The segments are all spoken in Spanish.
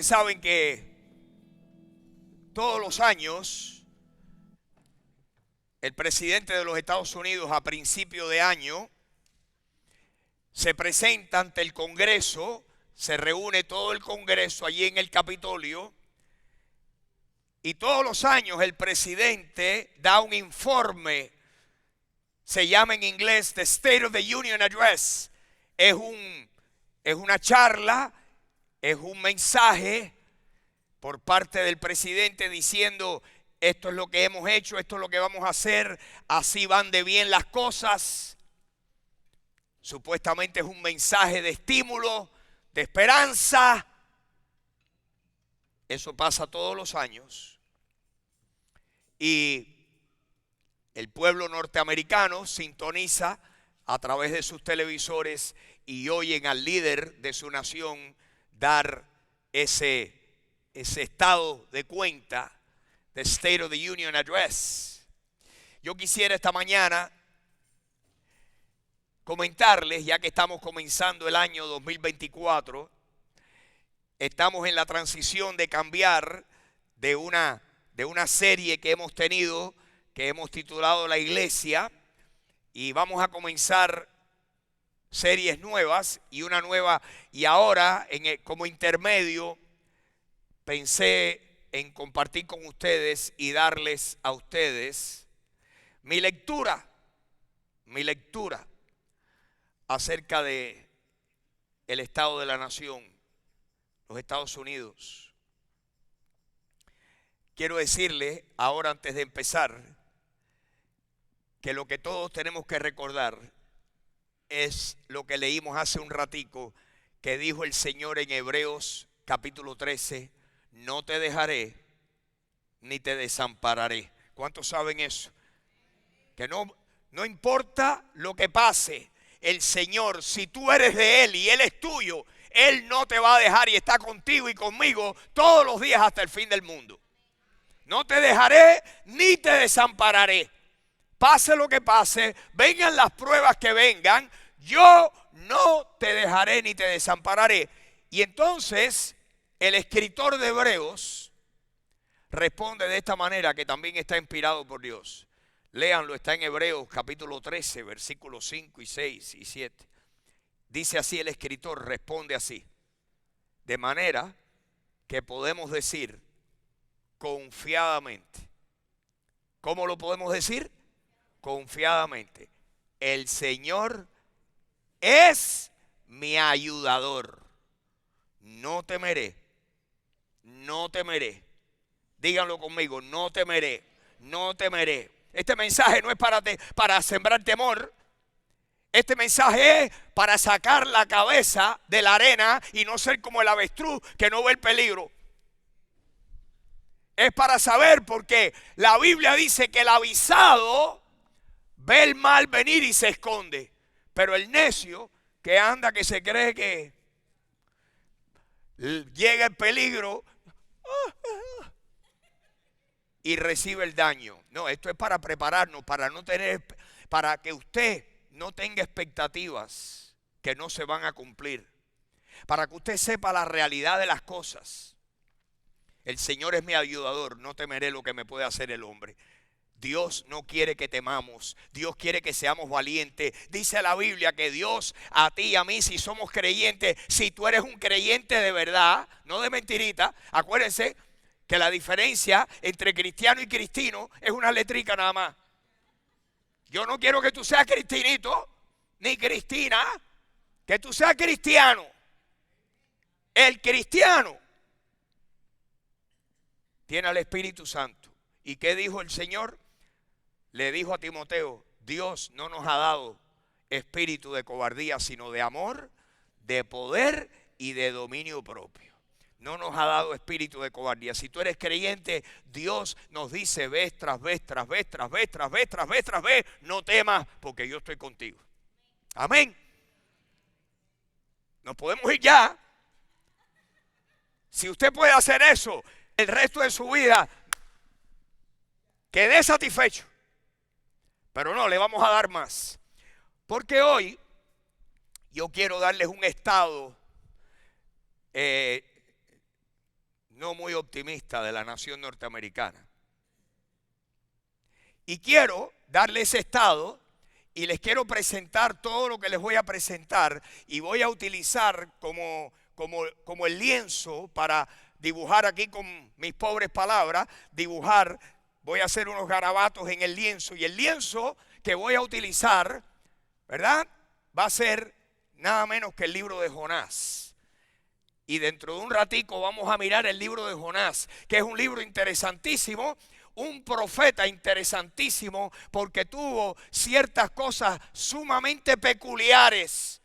Ustedes saben que todos los años el presidente de los Estados Unidos a principio de año se presenta ante el Congreso, se reúne todo el Congreso allí en el Capitolio y todos los años el presidente da un informe, se llama en inglés The State of the Union Address. Es una charla, es un mensaje por parte del presidente diciendo: esto es lo que hemos hecho, esto es lo que vamos a hacer, así van de bien las cosas. Supuestamente es un mensaje de estímulo, de esperanza. Eso pasa todos los años. Y el pueblo norteamericano sintoniza a través de sus televisores y oyen al líder de su nación dar ese estado de cuenta, the State of the Union Address. Yo quisiera esta mañana comentarles, ya que estamos comenzando el año 2024, estamos en la transición de cambiar de una serie que hemos tenido, que hemos titulado La Iglesia, y vamos a comenzar series nuevas y una nueva, y ahora como intermedio pensé en compartir con ustedes y darles a ustedes mi lectura acerca de el estado de la nación, los Estados Unidos. Quiero decirle ahora, antes de empezar, que lo que todos tenemos que recordar es lo que leímos hace un ratico, que dijo el Señor en Hebreos capítulo 13: no te dejaré ni te desampararé. ¿Cuántos saben eso? Que no importa lo que pase, el Señor, si tú eres de Él y Él es tuyo, Él no te va a dejar y está contigo y conmigo todos los días hasta el fin del mundo. No te dejaré ni te desampararé. Pase lo que pase, vengan las pruebas que vengan, yo no te dejaré ni te desampararé. Y entonces el escritor de Hebreos responde de esta manera, que también está inspirado por Dios. Léanlo, está en Hebreos capítulo 13, versículos 5 y 6 y 7. Dice así el escritor, responde así: de manera que podemos decir confiadamente. ¿Cómo lo podemos decir? Confiadamente: el Señor es mi ayudador. No temeré, no temeré. Díganlo conmigo: no temeré, no temeré. Este mensaje no es para sembrar temor. Este mensaje es para sacar la cabeza de la arena y no ser como el avestruz que no ve el peligro. Es para saber, porque la Biblia dice que el avisado ve el mal venir y se esconde, pero el necio que anda, que se cree que llega el peligro y recibe el daño. No, esto es para prepararnos, para que usted no tenga expectativas que no se van a cumplir, para que usted sepa la realidad de las cosas. El Señor es mi ayudador, no temeré lo que me puede hacer el hombre. Dios no quiere que temamos, Dios quiere que seamos valientes. Dice la Biblia que Dios a ti y a mí, si somos creyentes, si tú eres un creyente de verdad, no de mentirita, acuérdense que la diferencia entre cristiano y cristino es una letrica nada más. Yo no quiero que tú seas cristinito, ni cristina, que tú seas cristiano. El cristiano tiene al Espíritu Santo. ¿Y qué dijo el Señor? Le dijo a Timoteo: Dios no nos ha dado espíritu de cobardía, sino de amor, de poder y de dominio propio. No nos ha dado espíritu de cobardía. Si tú eres creyente, Dios nos dice vez tras vez, tras vez, tras vez, tras vez, tras vez, tras vez: no temas, porque yo estoy contigo. Amén. Nos podemos ir ya. Si usted puede hacer eso el resto de su vida, quedé satisfecho. Pero no, le vamos a dar más. Porque hoy yo quiero darles un estado no muy optimista de la nación norteamericana. Y quiero darle ese estado y les quiero presentar todo lo que les voy a presentar, y voy a utilizar como el lienzo para dibujar aquí con mis pobres palabras, voy a hacer unos garabatos en el lienzo, y el lienzo que voy a utilizar, ¿verdad?, va a ser nada menos que el libro de Jonás. Y dentro de un ratico vamos a mirar el libro de Jonás, que es un libro interesantísimo, un profeta interesantísimo, porque tuvo ciertas cosas sumamente peculiares.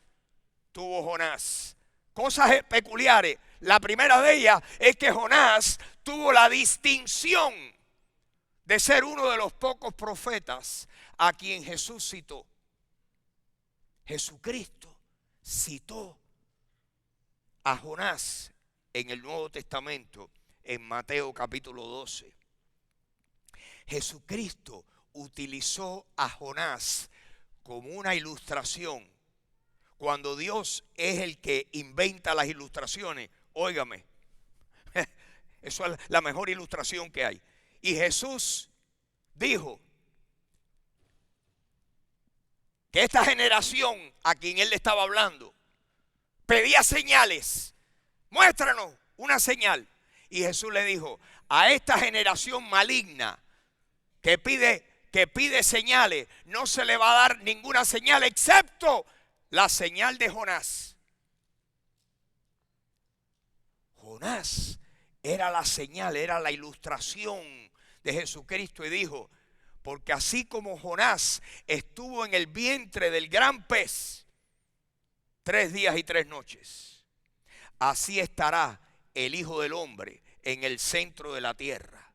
Tuvo Jonás cosas peculiares. La primera de ellas es que Jonás tuvo la distinción de ser uno de los pocos profetas a quien Jesús citó. Jesucristo citó a Jonás en el Nuevo Testamento, en Mateo capítulo 12. Jesucristo utilizó a Jonás como una ilustración. Cuando Dios es el que inventa las ilustraciones, óigame, eso es la mejor ilustración que hay. Y Jesús dijo que esta generación a quien él le estaba hablando pedía señales. Muéstranos una señal. Y Jesús le dijo: a esta generación maligna que pide señales, no se le va a dar ninguna señal excepto la señal de Jonás. Jonás era la señal, era la ilustración de Jesucristo, y dijo: porque así como Jonás estuvo en el vientre del gran pez 3 días y 3 noches, así estará el Hijo del Hombre en el centro de la tierra.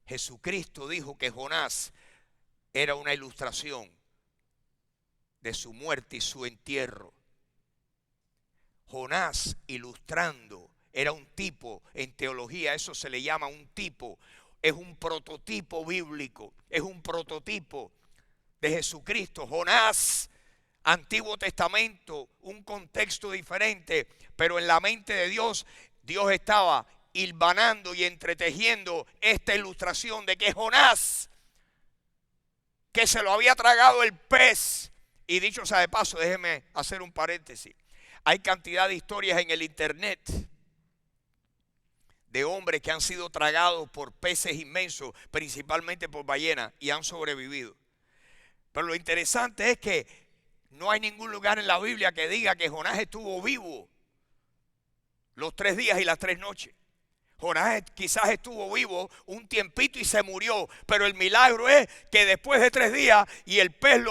Jesucristo dijo que Jonás era una ilustración de su muerte y su entierro. Jonás, ilustrando, era un tipo, en teología eso se le llama un tipo, es un prototipo bíblico, es un prototipo de Jesucristo. Jonás, Antiguo Testamento, un contexto diferente, pero en la mente de Dios, Dios estaba hilvanando y entretejiendo esta ilustración de que Jonás, que se lo había tragado el pez. Y dicho sea de paso, déjeme hacer un paréntesis. Hay cantidad de historias en el internet de hombres que han sido tragados por peces inmensos, principalmente por ballenas, y han sobrevivido. Pero lo interesante es que no hay ningún lugar en la Biblia que diga que Jonás estuvo vivo los 3 días y las 3 noches. Jonás quizás estuvo vivo un tiempito y se murió, pero el milagro es que después de 3 días y el pez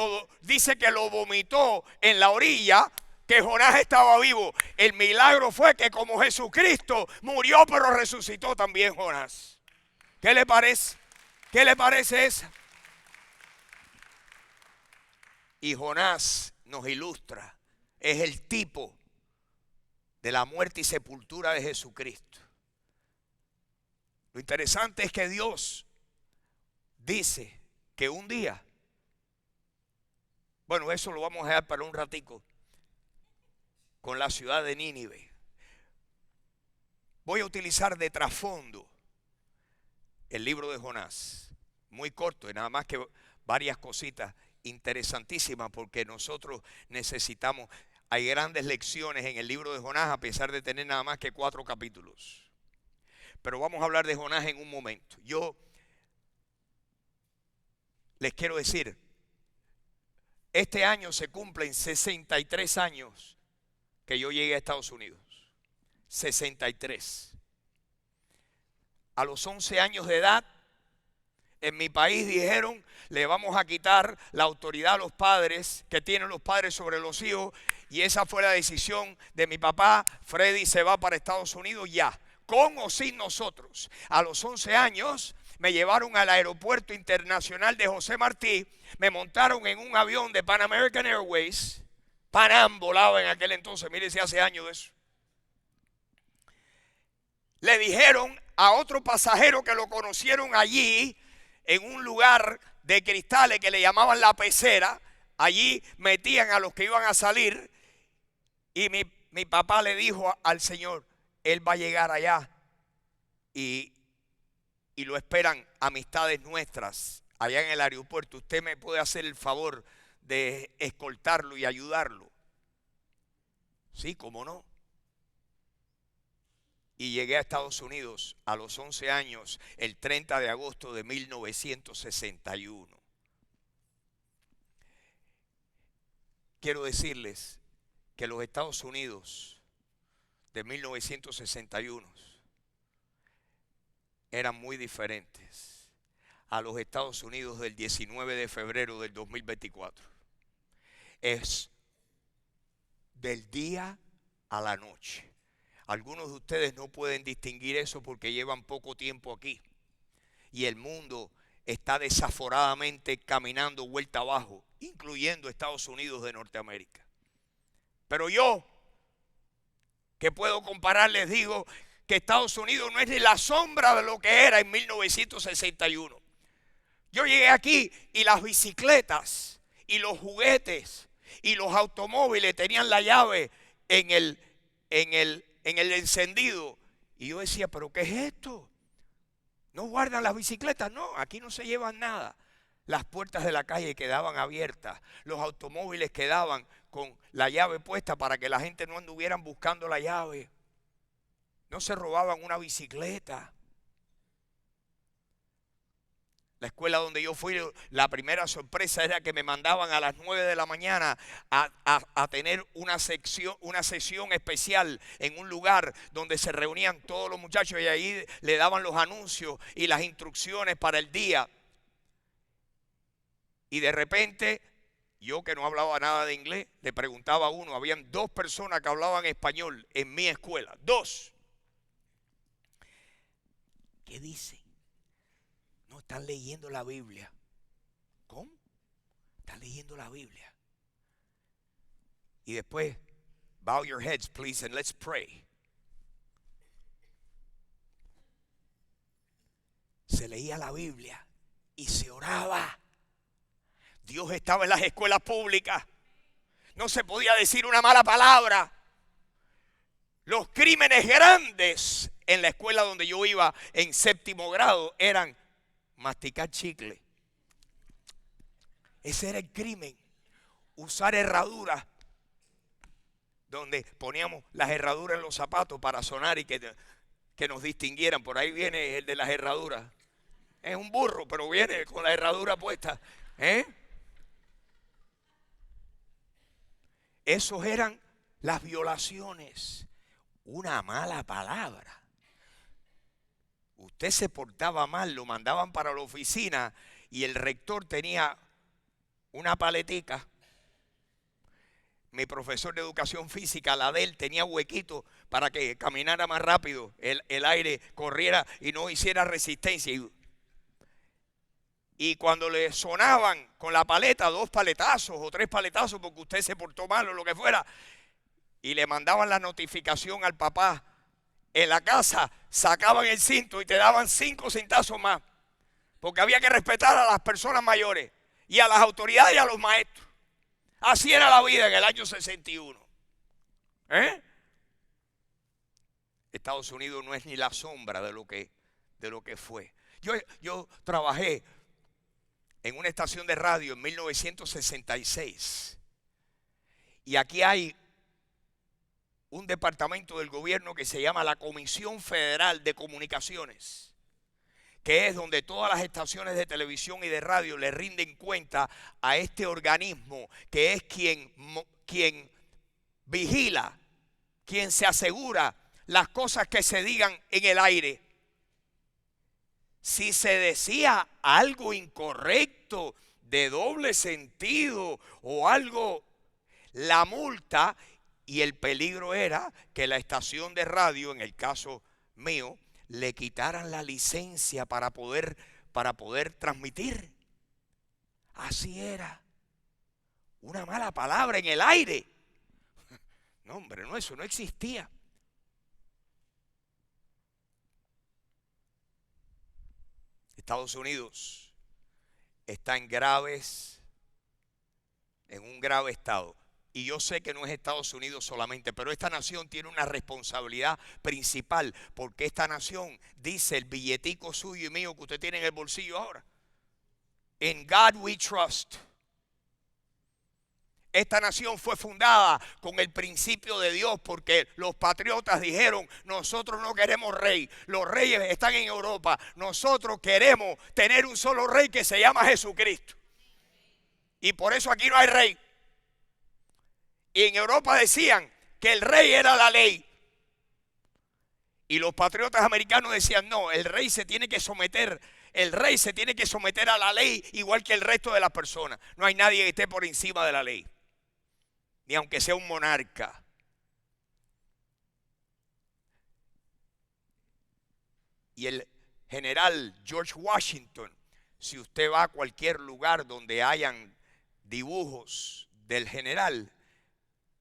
dice que lo vomitó en la orilla, que Jonás estaba vivo. El milagro fue que como Jesucristo murió pero resucitó también Jonás. ¿Qué le parece? ¿Qué le parece eso? Y Jonás nos ilustra, es el tipo de la muerte y sepultura de Jesucristo. Lo interesante es que Dios dice que un día, bueno, eso lo vamos a dejar para un ratico, con la ciudad de Nínive. Voy a utilizar de trasfondo el libro de Jonás, muy corto y nada más que varias cositas interesantísimas, porque nosotros necesitamos, hay grandes lecciones en el libro de Jonás a pesar de tener nada más que 4 capítulos. Pero vamos a hablar de Jonás en un momento. Yo les quiero decir, este año se cumplen 63 años que yo llegué a Estados Unidos. 63. A los 11 años de edad, en mi país dijeron: le vamos a quitar la autoridad a los padres, que tienen los padres sobre los hijos. Y esa fue la decisión de mi papá. Freddy se va para Estados Unidos ya, con o sin nosotros. A los 11 años me llevaron al aeropuerto internacional de José Martí, me montaron en un avión de Pan American Airways. Pan Am volaba en aquel entonces, mire si hace años de eso. Le dijeron a otro pasajero que lo conocieron allí, en un lugar de cristales que le llamaban la pecera. Allí metían a los que iban a salir. Y mi mi papá le dijo al Señor, Él va a llegar allá y lo esperan amistades nuestras allá en el aeropuerto. Usted me puede hacer el favor de escoltarlo y ayudarlo. Sí, cómo no. Y llegué a Estados Unidos a los 11 años, el 30 de agosto de 1961. Quiero decirles que los Estados Unidos de 1961 eran muy diferentes a los Estados Unidos del 19 de febrero del 2024. Es del día a la noche. Algunos de ustedes no pueden distinguir eso porque llevan poco tiempo aquí. Y el mundo está desaforadamente caminando vuelta abajo, incluyendo Estados Unidos de Norteamérica. Pero yo, que puedo comparar, les digo que Estados Unidos no es ni la sombra de lo que era en 1961. Yo llegué aquí y las bicicletas y los juguetes y los automóviles tenían la llave en el encendido. Y yo decía, ¿pero qué es esto? ¿No guardan las bicicletas? No, aquí no se llevan nada. Las puertas de la calle quedaban abiertas. Los automóviles quedaban con la llave puesta para que la gente no anduvieran buscando la llave. No se robaban una bicicleta. La escuela donde yo fui, la primera sorpresa era que me mandaban a las 9 de la mañana a tener una sesión especial en un lugar donde se reunían todos los muchachos y ahí le daban los anuncios y las instrucciones para el día. Y de repente, yo que no hablaba nada de inglés, le preguntaba a uno, habían 2 personas que hablaban español en mi escuela, 2. ¿Qué dice? No, están leyendo la Biblia. ¿Cómo? Están leyendo la Biblia. Y después, bow your heads, please, and let's pray. Se leía la Biblia y se oraba. Dios estaba en las escuelas públicas. No se podía decir una mala palabra. Los crímenes grandes en la escuela donde yo iba en 7º grado eran masticar chicle. Ese era el crimen. Usar herraduras, donde poníamos las herraduras en los zapatos para sonar y que nos distinguieran. Por ahí viene el de las herraduras. Es un burro, pero viene con la herradura puesta. Esos eran las violaciones. Una mala palabra. Usted se portaba mal, lo mandaban para la oficina y el rector tenía una paletica. Mi profesor de educación física, la de él, tenía huequito para que caminara más rápido, el aire corriera y no hiciera resistencia. Y cuando le sonaban con la paleta 2 paletazos o 3 paletazos porque usted se portó mal o lo que fuera, y le mandaban la notificación al papá, en la casa sacaban el cinto y te daban 5 cintazos más, porque había que respetar a las personas mayores y a las autoridades y a los maestros. Así era la vida en el año 61. Estados Unidos no es ni la sombra de lo que fue. Yo trabajé en una estación de radio en 1966 y aquí hay un departamento del gobierno que se llama la Comisión Federal de Comunicaciones, que es donde todas las estaciones de televisión y de radio le rinden cuenta a este organismo que es quien vigila, quien se asegura las cosas que se digan en el aire. Si se decía algo incorrecto, de doble sentido o algo, la multa y el peligro era que la estación de radio, en el caso mío, le quitaran la licencia para poder transmitir. Así era. Una mala palabra en el aire. No, hombre, no, eso no existía. Estados Unidos está en un grave estado. Y yo sé que no es Estados Unidos solamente, pero esta nación tiene una responsabilidad principal, porque esta nación dice el billetico suyo y mío que usted tiene en el bolsillo ahora. In God we trust. Esta nación fue fundada con el principio de Dios, porque los patriotas dijeron: nosotros no queremos rey, los reyes están en Europa, nosotros queremos tener un solo rey que se llama Jesucristo. Y por eso aquí no hay rey. Y en Europa decían que el rey era la ley. Y los patriotas americanos decían: no, el rey se tiene que someter. El rey se tiene que someter a la ley igual que el resto de las personas. No hay nadie que esté por encima de la ley, ni aunque sea un monarca. Y el general George Washington, si usted va a cualquier lugar donde hayan dibujos del general,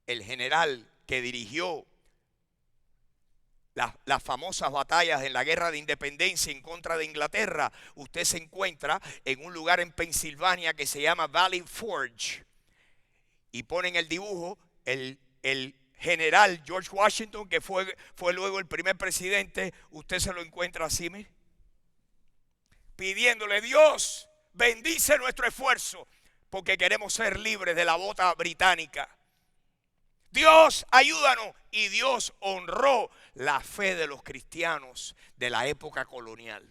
el general que dirigió las famosas batallas en la guerra de independencia en contra de Inglaterra, usted se encuentra en un lugar en Pensilvania que se llama Valley Forge. Y ponen el dibujo, el general George Washington, que fue luego el primer presidente. Usted se lo encuentra así, mire, pidiéndole: Dios, bendice nuestro esfuerzo, porque queremos ser libres de la bota británica. Dios, ayúdanos. Y Dios honró la fe de los cristianos de la época colonial.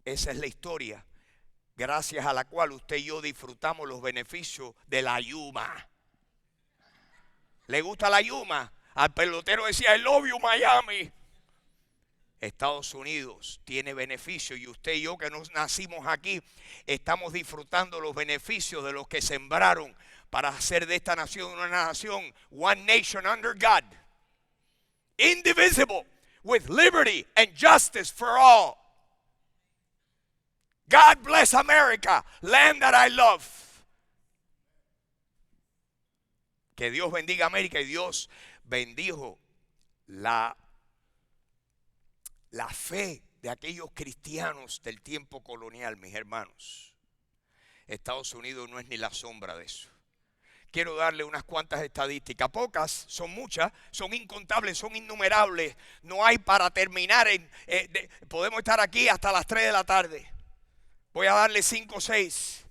Esa es la historia gracias a la cual usted y yo disfrutamos los beneficios de la yuma. ¿Le gusta la yuma? Al pelotero decía: I love you, Miami. Estados Unidos tiene beneficios, y usted y yo que nos nacimos aquí estamos disfrutando los beneficios de los que sembraron para hacer de esta nación una nación, one nation under God, indivisible, with liberty and justice for all. God bless America, land that I love. Que Dios bendiga América. Y Dios bendijo la fe de aquellos cristianos del tiempo colonial, mis hermanos. Estados Unidos no es ni la sombra de eso. Quiero darle unas cuantas estadísticas, pocas, son muchas, son incontables, son innumerables. No hay para terminar, podemos estar aquí hasta las 3 de la tarde. Voy a darle 5 o 6.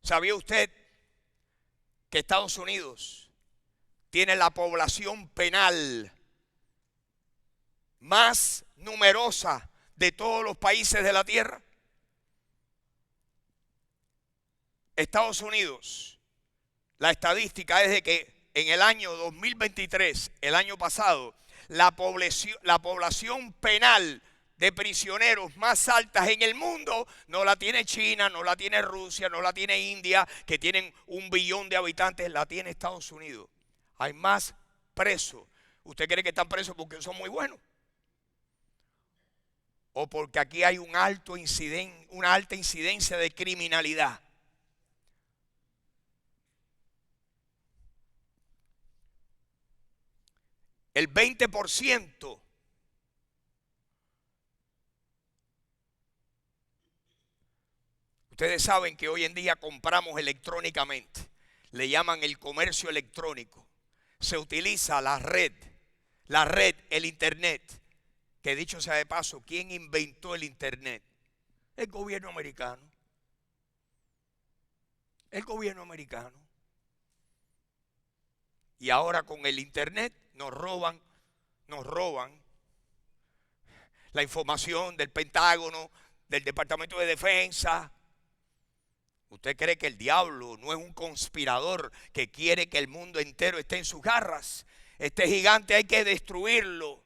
¿Sabía usted que Estados Unidos tiene la población penal más numerosa de todos los países de la tierra? Estados Unidos, la estadística es de que en el año 2023, el año pasado, la población penal de prisioneros más altas en el mundo no la tiene China, no la tiene Rusia, no la tiene India, que tienen 1 billón de habitantes, la tiene Estados Unidos. Hay más presos. ¿Usted cree que están presos porque son muy buenos? ¿O porque aquí hay una alta incidencia de criminalidad? El 20%. Ustedes saben que hoy en día compramos electrónicamente. Le llaman el comercio electrónico. Se utiliza la red, el internet. Que dicho sea de paso, ¿quién inventó el internet? El gobierno americano. El gobierno americano. Y ahora con el internet nos roban la información del Pentágono, del Departamento de Defensa. ¿Usted cree que el diablo no es un conspirador que quiere que el mundo entero esté en sus garras? Este gigante hay que destruirlo.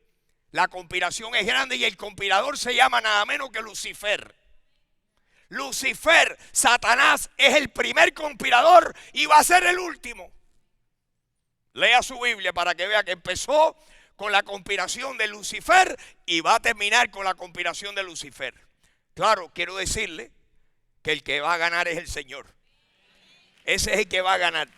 La conspiración es grande y el conspirador se llama nada menos que Lucifer. Lucifer, Satanás, es el primer conspirador y va a ser el último. Lea su Biblia para que vea que empezó con la conspiración de Lucifer y va a terminar con la conspiración de Lucifer. Claro, quiero decirle que el que va a ganar es el Señor. Ese es el que va a ganar.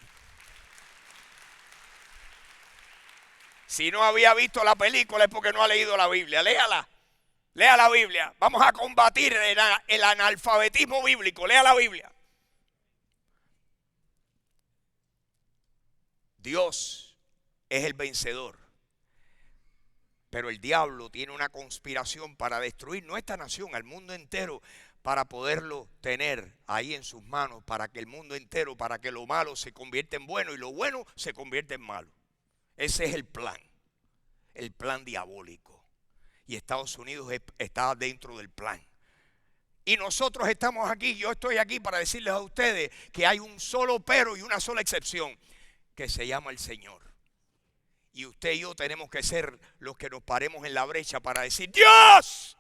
Si no había visto la película es porque no ha leído la Biblia. Léala. Lea la Biblia. Vamos a combatir el analfabetismo bíblico. Lea la Biblia. Dios es el vencedor. Pero el diablo tiene una conspiración para destruir no esta nación, al mundo entero, para poderlo tener ahí en sus manos, para que el mundo entero, para que lo malo se convierta en bueno y lo bueno se convierta en malo. Ese es el plan diabólico. Y Estados Unidos está dentro del plan. Y nosotros estamos aquí, yo estoy aquí para decirles a ustedes que hay un solo pero y una sola excepción, que se llama el Señor. Y usted y yo tenemos que ser los que nos paremos en la brecha para decir: Dios,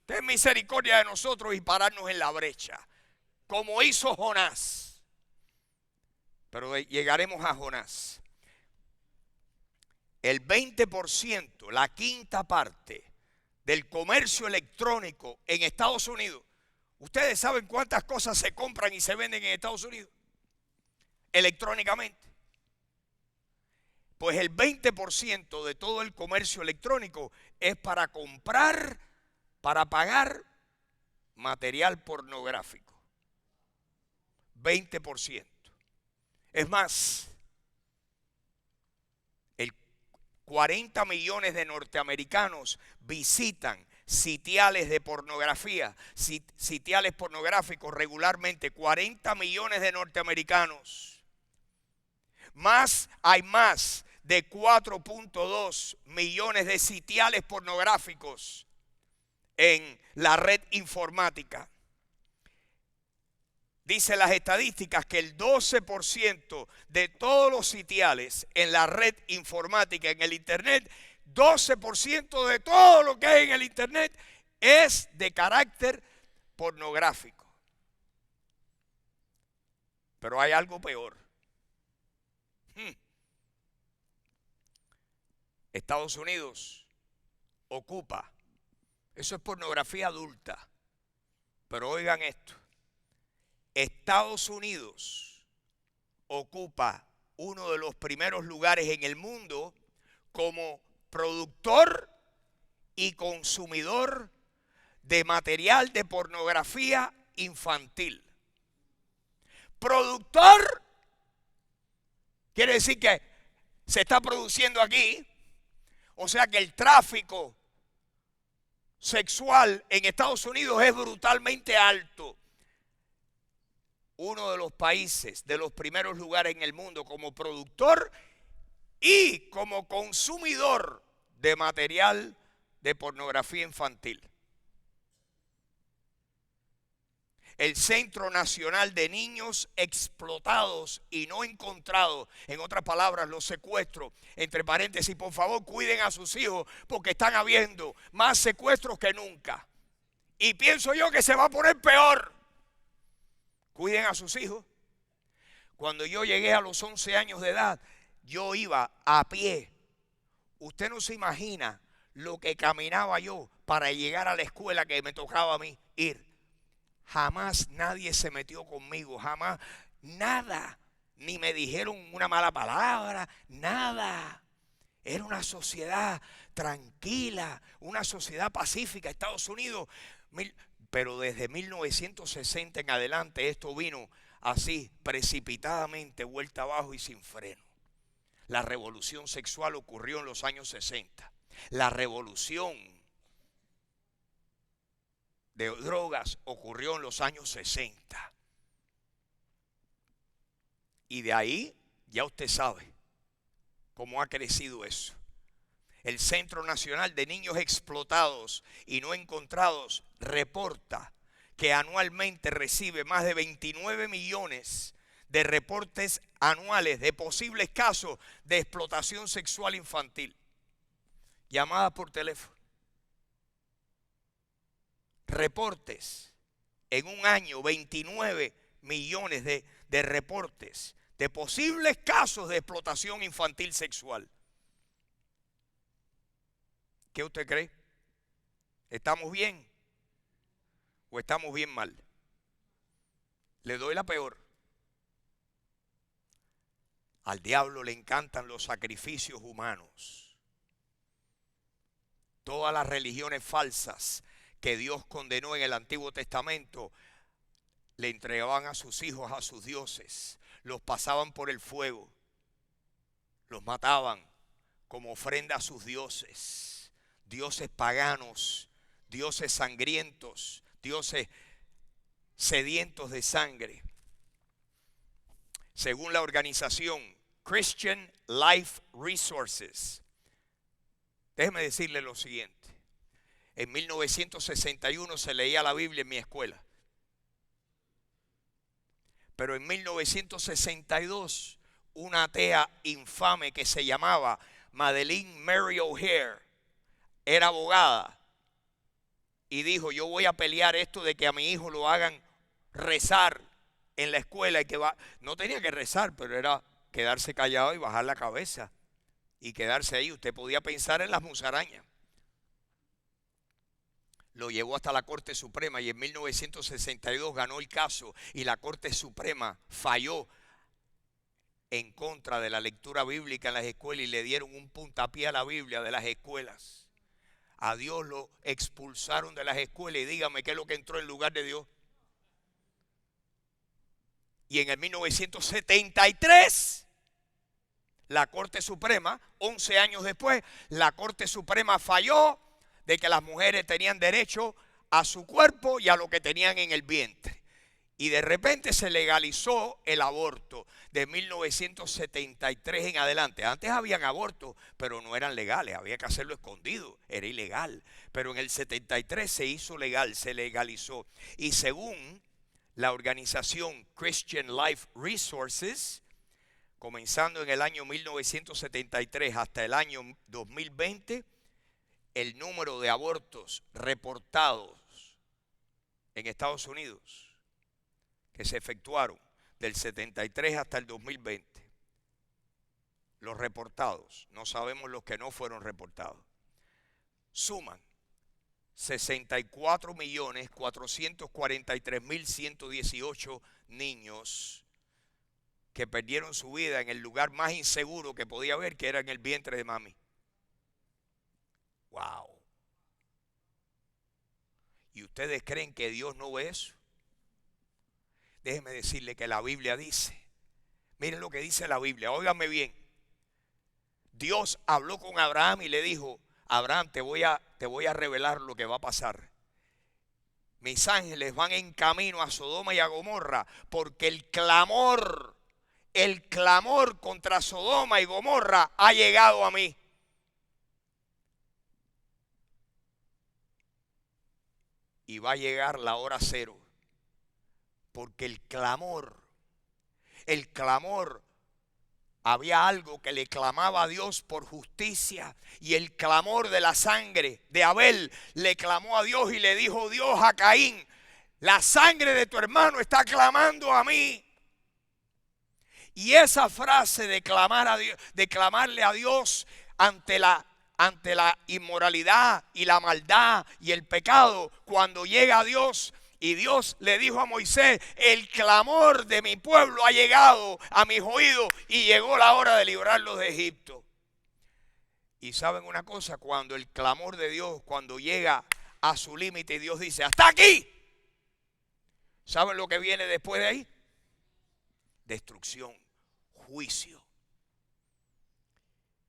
ten misericordia de nosotros, y pararnos en la brecha, como hizo Jonás. Pero llegaremos a Jonás. El 20%, la quinta parte del comercio electrónico en Estados Unidos. ¿Ustedes saben cuántas cosas se compran y se venden en Estados Unidos electrónicamente? Pues el 20% de todo el comercio electrónico es para comprar, para pagar material pornográfico. 20%. Es más, 40 millones de norteamericanos visitan sitiales de pornografía, sitiales pornográficos regularmente. 40 millones de norteamericanos. Hay más de 4.2 millones de sitiales pornográficos en la red informática. Dicen las estadísticas que el 12% de todos los sitiales en la red informática, en el internet, 12% de todo lo que hay en el internet es de carácter pornográfico. Pero hay algo peor. Estados Unidos ocupa, eso es pornografía adulta, pero oigan esto: Estados Unidos ocupa uno de los primeros lugares en el mundo como productor y consumidor de material de pornografía infantil. Productor quiere decir que se está produciendo aquí, o sea que el tráfico sexual en Estados Unidos es brutalmente alto. Uno de los países, de los primeros lugares en el mundo como productor y como consumidor de material de pornografía infantil. El Centro Nacional de Niños Explotados y No Encontrados, en otras palabras, los secuestros, entre paréntesis, por favor cuiden a sus hijos porque están habiendo más secuestros que nunca. Y pienso yo que se va a poner peor. Cuiden a sus hijos. Cuando yo llegué a los 11 años de edad, yo iba a pie. Usted no se imagina lo que caminaba yo para llegar a la escuela que me tocaba a mí ir. Jamás nadie se metió conmigo, jamás, nada. Ni me dijeron una mala palabra, nada. Era una sociedad tranquila, una sociedad pacífica. Estados Unidos, pero desde 1960 en adelante esto vino así, precipitadamente, vuelta abajo y sin freno. La revolución sexual ocurrió en los años 60. La revolución de drogas ocurrió en los años 60. Y de ahí ya usted sabe cómo ha crecido eso. El Centro Nacional de Niños Explotados y No Encontrados reporta que anualmente recibe más de 29 millones de reportes anuales de posibles casos de explotación sexual infantil. Llamadas por teléfono. Reportes. En un año, 29 millones de reportes de posibles casos de explotación infantil sexual. ¿Qué usted cree? ¿Estamos bien o estamos bien mal? Le doy la peor. Al diablo le encantan los sacrificios humanos. Todas las religiones falsas que Dios condenó en el Antiguo Testamento, le entregaban a sus hijos a sus dioses, los pasaban por el fuego, los mataban como ofrenda a sus dioses, dioses paganos, dioses sangrientos, dioses sedientos de sangre. Según la organización Christian Life Resources, déjeme decirle lo siguiente. En 1961 se leía la Biblia en mi escuela. Pero en 1962, una atea infame que se llamaba Madeleine Mary O'Hare era abogada y dijo: yo voy a pelear esto de que a mi hijo lo hagan rezar en la escuela, y que no tenía que rezar, pero era quedarse callado y bajar la cabeza y quedarse ahí. Usted podía pensar en las musarañas. Lo llevó hasta la Corte Suprema y en 1962 ganó el caso, y la Corte Suprema falló en contra de la lectura bíblica en las escuelas y le dieron un puntapié a la Biblia de las escuelas. A Dios lo expulsaron de las escuelas, y dígame qué es lo que entró en lugar de Dios. Y en el 1973, la Corte Suprema, 11 años después, la Corte Suprema falló de que las mujeres tenían derecho a su cuerpo y a lo que tenían en el vientre. Y de repente se legalizó el aborto de 1973 en adelante. Antes habían abortos, pero no eran legales, había que hacerlo escondido, era ilegal. Pero en el 73 se hizo legal, se legalizó. Y según la organización Christian Life Resources, comenzando en el año 1973 hasta el año 2020, el número de abortos reportados en Estados Unidos que se efectuaron del 73 hasta el 2020, los reportados, no sabemos los que no fueron reportados, suman 64.443.118 niños que perdieron su vida en el lugar más inseguro que podía haber, que era en el vientre de mami. Wow. ¿Y ustedes creen que Dios no ve eso? Déjeme decirle que la Biblia dice, miren lo que dice la Biblia, óiganme bien. Dios habló con Abraham y le dijo: Abraham, te voy a revelar lo que va a pasar. Mis ángeles van en camino a Sodoma y a Gomorra, porque el clamor contra Sodoma y Gomorra ha llegado a mí. Y va a llegar la hora cero, porque el clamor, había algo que le clamaba a Dios por justicia, y el clamor de la sangre de Abel le clamó a Dios y le dijo Dios a Caín: la sangre de tu hermano está clamando a mí. Y esa frase de clamar a Dios, de clamarle a Dios ante la inmoralidad y la maldad y el pecado, cuando llega a Dios, y Dios le dijo a Moisés: el clamor de mi pueblo ha llegado a mis oídos y llegó la hora de librarlos de Egipto. Y saben una cosa, cuando el clamor de Dios, cuando llega a su límite y Dios dice: hasta aquí, ¿saben lo que viene después de ahí? Destrucción, juicio.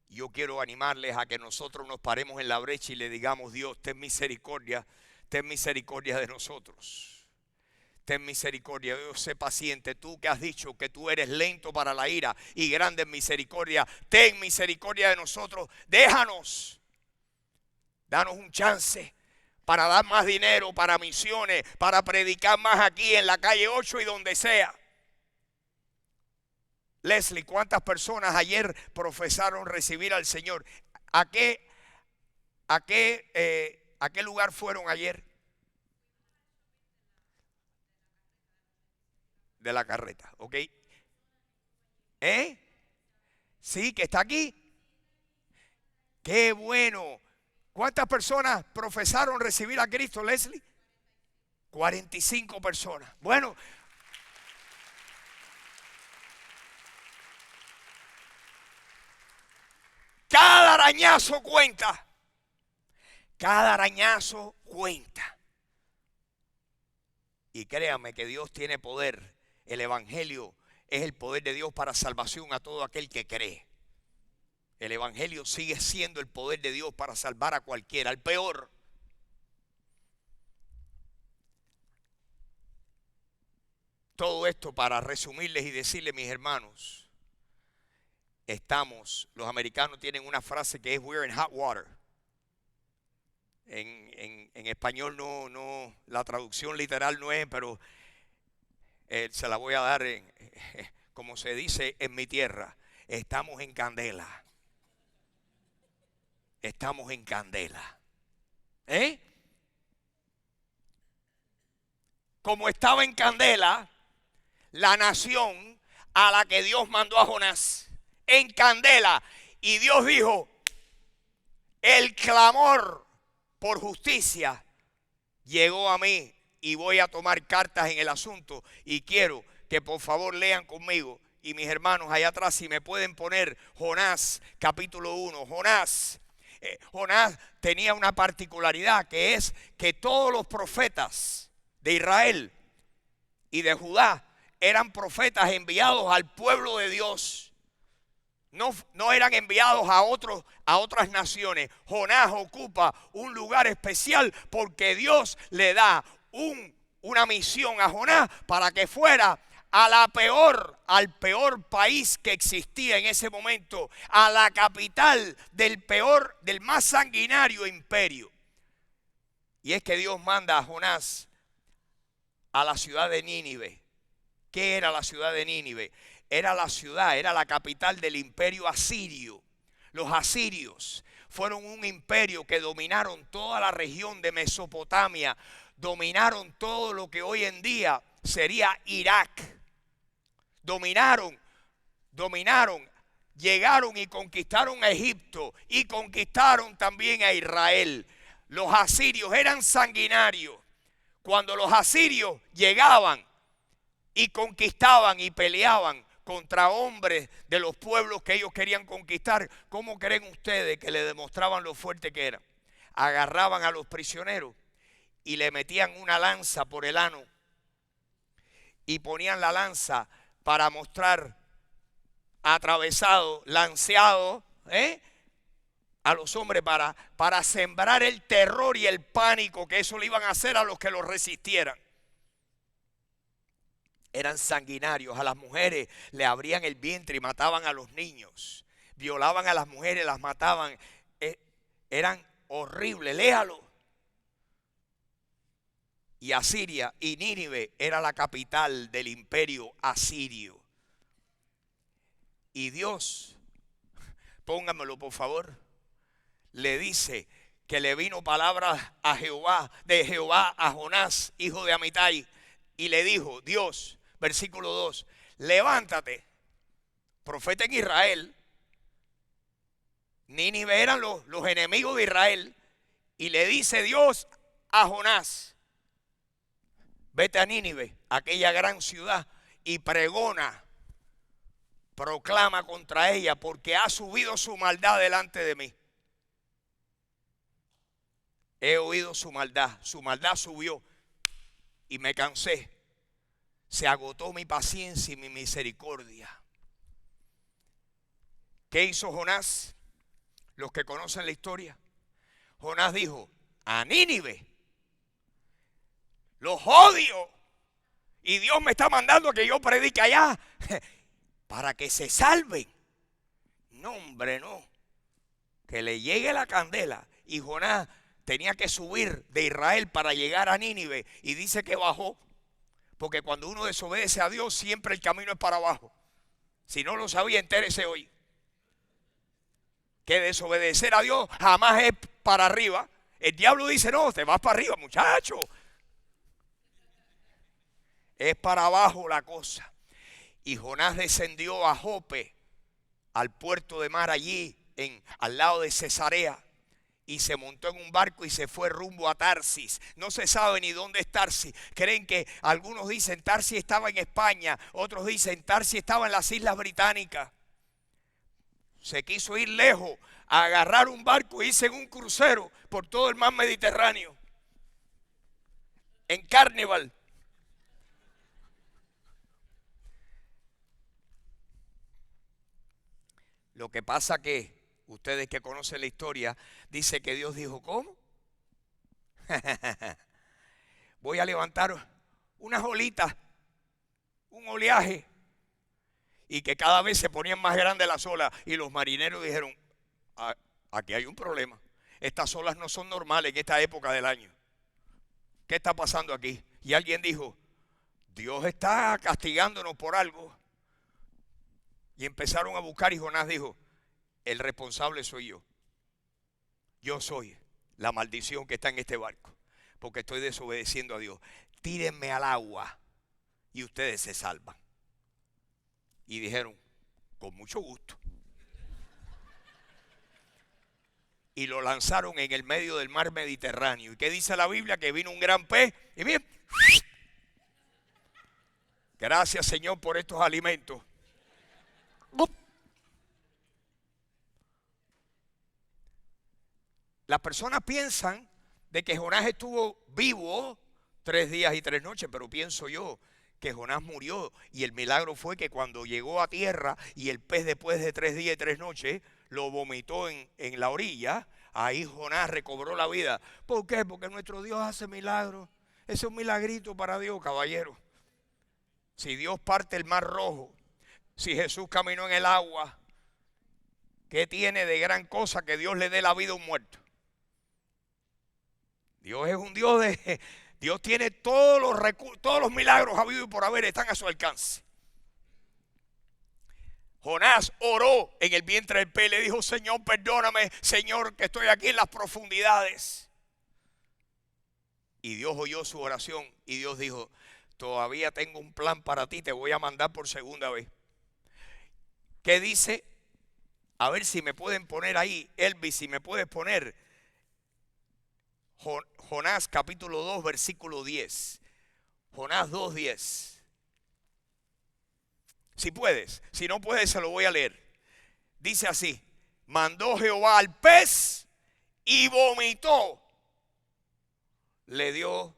Yo quiero animarles a que nosotros nos paremos en la brecha y le digamos: Dios, ten misericordia de nosotros. Ten misericordia, Dios, sé paciente. Tú que has dicho que tú eres lento para la ira y grande en misericordia, ten misericordia de nosotros. Déjanos, danos un chance para dar más dinero para misiones, para predicar más aquí en la calle 8 y donde sea. Leslie, ¿cuántas personas ayer profesaron recibir al Señor? ¿A qué lugar fueron ayer? De la carreta, ¿ok? Sí, que está aquí. ¡Qué bueno! ¿Cuántas personas profesaron recibir a Cristo, Leslie? 45 personas. Bueno, cada arañazo cuenta. Cada arañazo cuenta. Y créame que Dios tiene poder. El evangelio es el poder de Dios para salvación a todo aquel que cree. El evangelio sigue siendo el poder de Dios para salvar a cualquiera, al peor. Todo esto para resumirles y decirles, mis hermanos, los americanos tienen una frase que es "we're in hot water". En español no, la traducción literal no es, pero se la voy a dar como se dice en mi tierra. Estamos en candela. Estamos en candela. Como estaba en candela la nación a la que Dios mandó a Jonás. En candela. Y Dios dijo, el clamor por justicia llegó a mí y voy a tomar cartas en el asunto. Y quiero que por favor lean conmigo. Y mis hermanos allá atrás, si me pueden poner Jonás capítulo 1. Jonás tenía una particularidad, que es que todos los profetas de Israel y de Judá eran profetas enviados al pueblo de Dios. No eran enviados a otras naciones. Jonás ocupa un lugar especial porque Dios le da una misión a Jonás para que fuera al peor país que existía en ese momento, a la capital del más sanguinario imperio. Y es que Dios manda a Jonás a la ciudad de Nínive. ¿Qué era la ciudad de Nínive? Era la capital del imperio asirio. Los asirios fueron un imperio que dominaron toda la región de Mesopotamia, dominaron todo lo que hoy en día sería Irak. Dominaron, llegaron y conquistaron a Egipto y conquistaron también a Israel. Los asirios eran sanguinarios. Cuando los asirios llegaban y conquistaban y peleaban contra hombres de los pueblos que ellos querían conquistar, ¿cómo creen ustedes que le demostraban lo fuerte que eran? Agarraban a los prisioneros y le metían una lanza por el ano y ponían la lanza para mostrar atravesado, lanceado, a los hombres para sembrar el terror y el pánico que eso le iban a hacer a los que los resistieran. Eran sanguinarios. A las mujeres le abrían el vientre y mataban a los niños. Violaban a las mujeres, las mataban. Eran horribles, léalo. Y Asiria y Nínive era la capital del imperio asirio. Y Dios, póngamelo por favor, le dice que le vino palabra de Jehová a Jonás, hijo de Amitai, y le dijo, Dios, versículo 2, levántate, profeta en Israel. Nínive eran los enemigos de Israel. Y le dice Dios a Jonás, vete a Nínive, aquella gran ciudad, y proclama contra ella, porque ha subido su maldad delante de mí. He oído su maldad subió y me cansé. Se agotó mi paciencia y mi misericordia. ¿Qué hizo Jonás? Los que conocen la historia. Jonás dijo, a Nínive los odio y Dios me está mandando que yo predique allá para que se salven. No, hombre, no. Que le llegue la candela. Y Jonás tenía que subir de Israel para llegar a Nínive. Y dice que bajó. Porque cuando uno desobedece a Dios, siempre el camino es para abajo. Si no lo sabía, entérese hoy. Que desobedecer a Dios jamás es para arriba. El diablo dice, no, te vas para arriba, muchacho. Es para abajo la cosa. Y Jonás descendió a Jope, al puerto de mar allí, al lado de Cesarea. Y se montó en un barco y se fue rumbo a Tarsis. No se sabe ni dónde es Tarsis. Creen que algunos dicen Tarsis estaba en España. Otros dicen Tarsis estaba en las Islas Británicas. Se quiso ir lejos a agarrar un barco e irse en un crucero por todo el mar Mediterráneo, en Carnival. Lo que pasa que ustedes que conocen la historia, dice que Dios dijo, ¿cómo? Voy a levantar unas olitas, un oleaje, y que cada vez se ponían más grandes las olas, y los marineros dijeron, aquí hay un problema, estas olas no son normales en esta época del año. ¿Qué está pasando aquí? Y alguien dijo, Dios está castigándonos por algo. Y empezaron a buscar y Jonás dijo, el responsable soy yo. Yo soy la maldición que está en este barco, porque estoy desobedeciendo a Dios. Tírenme al agua y ustedes se salvan. Y dijeron, con mucho gusto. Y lo lanzaron en el medio del mar Mediterráneo. ¿Y qué dice la Biblia? Que vino un gran pez y bien. Gracias, Señor, por estos alimentos. Las personas piensan de que Jonás estuvo vivo 3 días y 3 noches, pero pienso yo que Jonás murió, y el milagro fue que cuando llegó a tierra y el pez después de 3 días y 3 noches lo vomitó en la orilla, ahí Jonás recobró la vida. ¿Por qué? Porque nuestro Dios hace milagros. Ese es un milagrito para Dios, caballero. Si Dios parte el mar rojo, si Jesús caminó en el agua, ¿qué tiene de gran cosa que Dios le dé la vida a un muerto? Dios es un Dios de... Dios tiene todos los recursos, todos los milagros habidos y por haber están a su alcance. Jonás oró en el vientre del pez, le dijo, Señor, perdóname, Señor, que estoy aquí en las profundidades. Y Dios oyó su oración y Dios dijo, todavía tengo un plan para ti, te voy a mandar por segunda vez. ¿Qué dice? A ver si me pueden poner ahí, Elvis, si me puedes poner Jonás capítulo 2 versículo 10. Jonás 2:10. Si puedes, si no puedes se lo voy a leer. Dice así, mandó Jehová al pez y vomitó. Le dio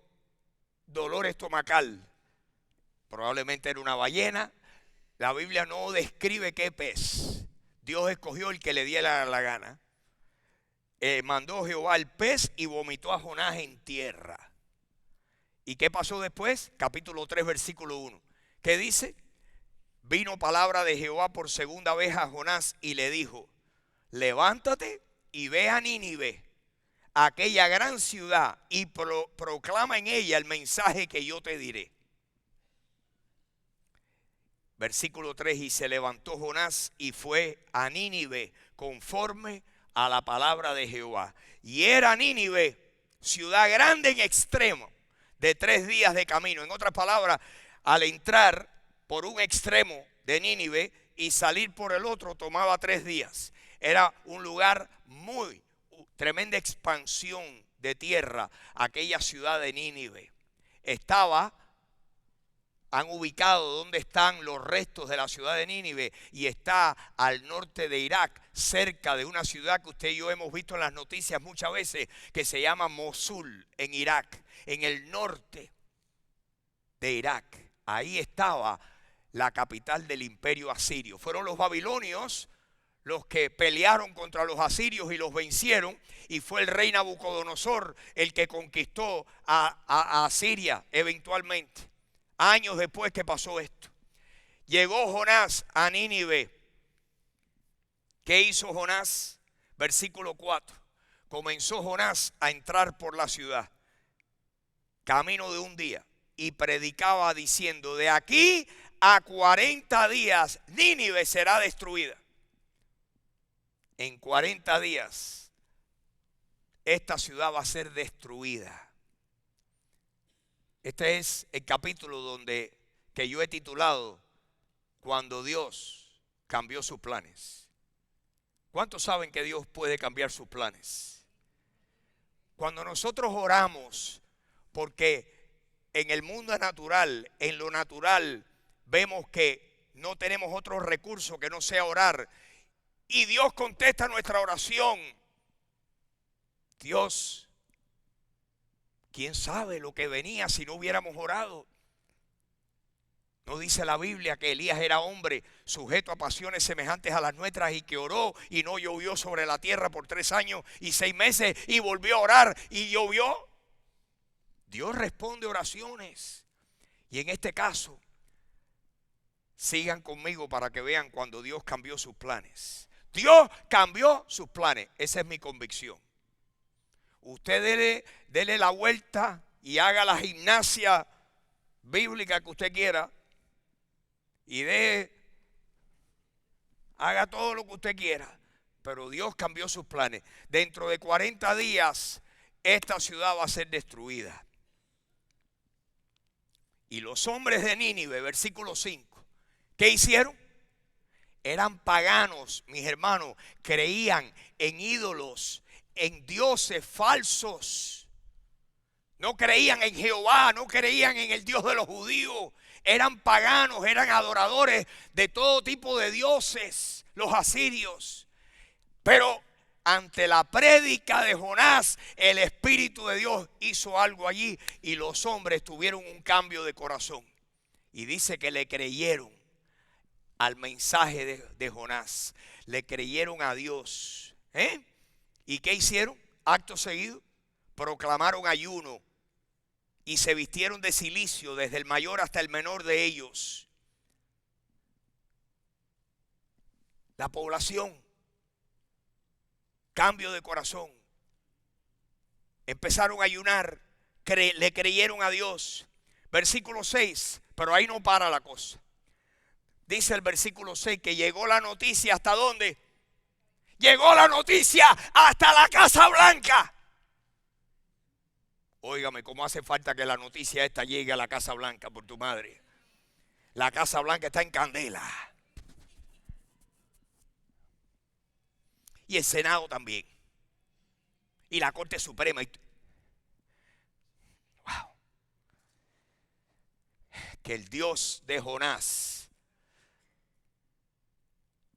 dolor estomacal. Probablemente era una ballena. La Biblia no describe qué pez. Dios escogió el que le diera la gana. Mandó Jehová al pez y vomitó a Jonás en tierra. ¿Y qué pasó después? Capítulo 3 versículo 1. ¿Qué dice? Vino palabra de Jehová por segunda vez a Jonás y le dijo, levántate y ve a Nínive, aquella gran ciudad, y proclama en ella el mensaje que yo te diré. Versículo 3, y se levantó Jonás y fue a Nínive conforme a la palabra de Jehová. Y era Nínive ciudad grande en extremo, de 3 días de camino. En otras palabras, al entrar por un extremo de Nínive y salir por el otro tomaba 3 días. Era un lugar tremenda expansión de tierra, aquella ciudad de Nínive. Han ubicado donde están los restos de la ciudad de Nínive y está al norte de Irak, cerca de una ciudad que usted y yo hemos visto en las noticias muchas veces, que se llama Mosul, en Irak, en el norte de Irak. Ahí estaba la capital del imperio asirio. Fueron los babilonios los que pelearon contra los asirios y los vencieron, y fue el rey Nabucodonosor el que conquistó a Asiria eventualmente. Años después que pasó esto, llegó Jonás a Nínive. ¿Qué hizo Jonás? Versículo 4. Comenzó Jonás a entrar por la ciudad, camino de un día, y predicaba diciendo, de aquí a 40 días Nínive será destruida. En 40 días esta ciudad va a ser destruida. Este es el capítulo que yo he titulado Cuando Dios cambió sus planes. ¿Cuántos saben que Dios puede cambiar sus planes? Cuando nosotros oramos, porque en el mundo natural, en lo natural, vemos que no tenemos otro recurso que no sea orar, y Dios contesta nuestra oración. Dios, ¿quién sabe lo que venía si no hubiéramos orado? ¿No dice la Biblia que Elías era hombre sujeto a pasiones semejantes a las nuestras y que oró y no llovió sobre la tierra por 3 años y 6 meses y volvió a orar y llovió? Dios responde oraciones. Y en este caso, sigan conmigo para que vean cuando Dios cambió sus planes. Dios cambió sus planes. Esa es mi convicción. Usted dele la vuelta y haga la gimnasia bíblica que usted quiera. Y haga todo lo que usted quiera. Pero Dios cambió sus planes. Dentro de 40 días, esta ciudad va a ser destruida. Y los hombres de Nínive, versículo 5, ¿qué hicieron? Eran paganos, mis hermanos, creían en ídolos, en dioses falsos. No creían en Jehová, no creían en el Dios de los judíos. Eran paganos, eran adoradores de todo tipo de dioses, los asirios. Pero ante la prédica de Jonás, el Espíritu de Dios hizo algo allí y los hombres tuvieron un cambio de corazón. Y dice que le creyeron al mensaje de Jonás. Le creyeron a Dios. ¿Y qué hicieron? Acto seguido, proclamaron ayuno y se vistieron de cilicio desde el mayor hasta el menor de ellos. La población, cambio de corazón. Empezaron a ayunar, le creyeron a Dios. Versículo 6, pero ahí no para la cosa. Dice el versículo 6 que llegó la noticia, ¿hasta dónde? Llegó la noticia hasta la Casa Blanca. Óigame, cómo hace falta que la noticia esta llegue a la Casa Blanca por tu madre. La Casa Blanca está en candela. Y el Senado también. Y la Corte Suprema. Wow. Que el Dios de Jonás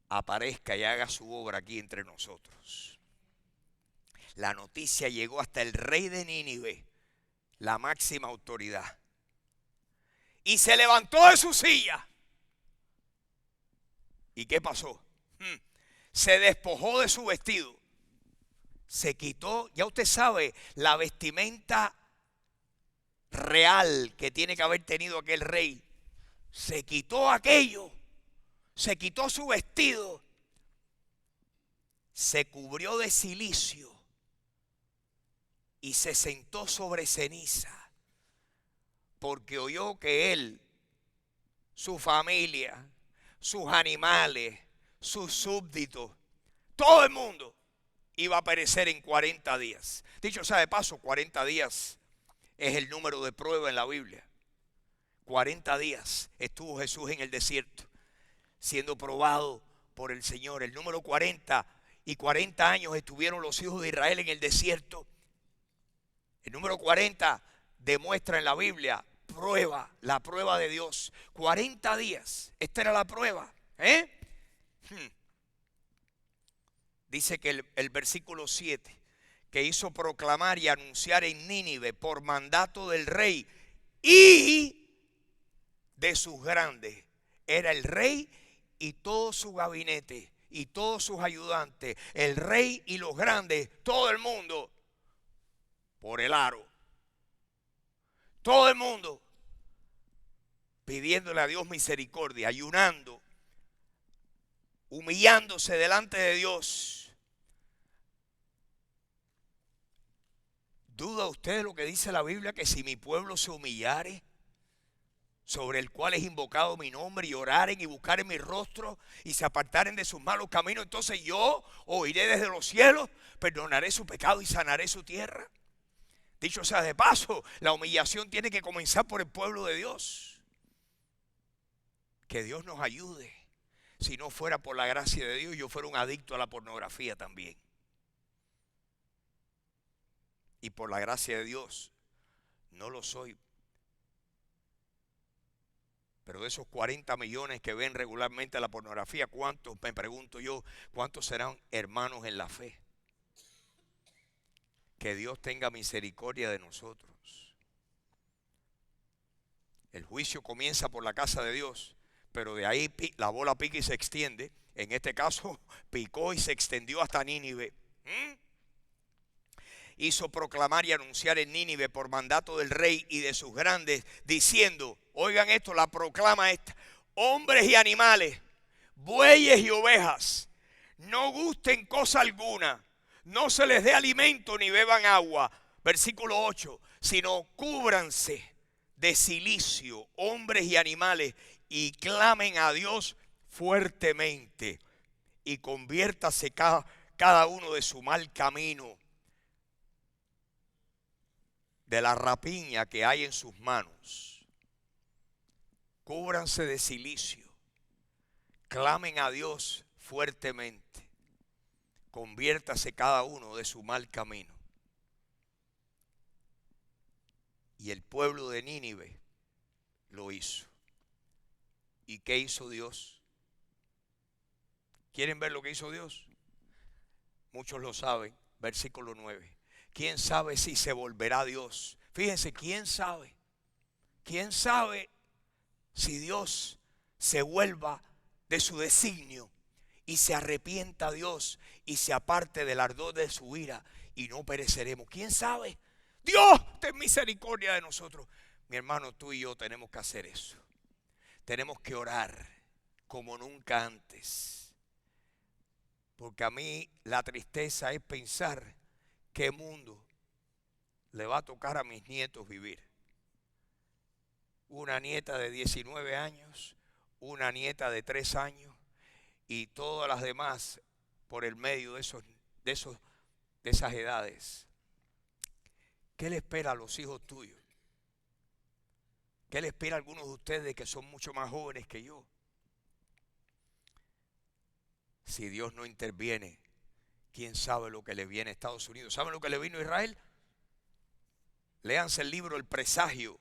aparezca y haga su obra aquí entre nosotros. La noticia llegó hasta el rey de Nínive, la máxima autoridad. Y se levantó de su silla. ¿Y qué pasó? Se despojó de su vestido. Se quitó, ya usted sabe, la vestimenta real que tiene que haber tenido aquel rey. Se quitó aquello. Se quitó su vestido. Se cubrió de cilicio. Y se sentó sobre ceniza. Porque oyó que él, su familia, sus animales, sus súbditos, todo el mundo iba a perecer en 40 días. Dicho sea de paso, 40 días es el número de prueba en la Biblia. 40 días estuvo Jesús en el desierto, siendo probado por el Señor. El número 40 y 40 años estuvieron los hijos de Israel en el desierto. El número 40 demuestra en la Biblia prueba, la prueba de Dios. 40 días, esta era la prueba. Dice que el versículo 7, que hizo proclamar y anunciar en Nínive por mandato del rey y de sus grandes. Era el rey y todo su gabinete y todos sus ayudantes, el rey y los grandes, todo el mundo por el aro. Todo el mundo pidiéndole a Dios misericordia, ayunando, humillándose delante de Dios. ¿Duda usted lo que dice la Biblia? Que si mi pueblo se humillare, sobre el cual es invocado mi nombre, y oraren y buscaren mi rostro y se apartaren de sus malos caminos, entonces yo oiré desde los cielos, perdonaré su pecado y sanaré su tierra. Dicho sea de paso, la humillación tiene que comenzar por el pueblo de Dios. Que Dios nos ayude. Si no fuera por la gracia de Dios, yo fuera un adicto a la pornografía también. Y por la gracia de Dios, no lo soy. Pero de esos 40 millones que ven regularmente la pornografía, ¿cuántos, me pregunto yo, cuántos serán hermanos en la fe? Que Dios tenga misericordia de nosotros. El juicio comienza por la casa de Dios, pero de ahí la bola pica y se extiende. En este caso, picó y se extendió hasta Nínive. Hizo proclamar y anunciar en Nínive por mandato del rey y de sus grandes, diciendo, oigan esto, la proclama esta: hombres y animales, bueyes y ovejas, no gusten cosa alguna, no se les dé alimento ni beban agua. Versículo 8, sino cúbranse de cilicio, hombres y animales, y clamen a Dios fuertemente, y conviértase cada uno de su mal camino, de la rapiña que hay en sus manos. Cúbranse de cilicio, clamen a Dios fuertemente, conviértase cada uno de su mal camino. Y el pueblo de Nínive lo hizo. ¿Y qué hizo Dios? ¿Quieren ver lo que hizo Dios? Muchos lo saben. Versículo 9. ¿Quién sabe si se volverá Dios? Fíjense, ¿quién sabe? ¿Quién sabe si Dios se vuelva de su designio y se arrepienta Dios y se aparte del ardor de su ira y no pereceremos? ¿Quién sabe? Dios, ten misericordia de nosotros. Mi hermano, tú y yo tenemos que hacer eso. Tenemos que orar como nunca antes. Porque a mí la tristeza es pensar qué mundo le va a tocar a mis nietos vivir. Una nieta de 19 años, una nieta de 3 años y todas las demás por el medio de esas edades. ¿Qué le espera a los hijos tuyos? ¿Qué le espera a algunos de ustedes que son mucho más jóvenes que yo? Si Dios no interviene, ¿quién sabe lo que le viene a Estados Unidos? ¿Saben lo que le vino a Israel? Léanse el libro El Presagio,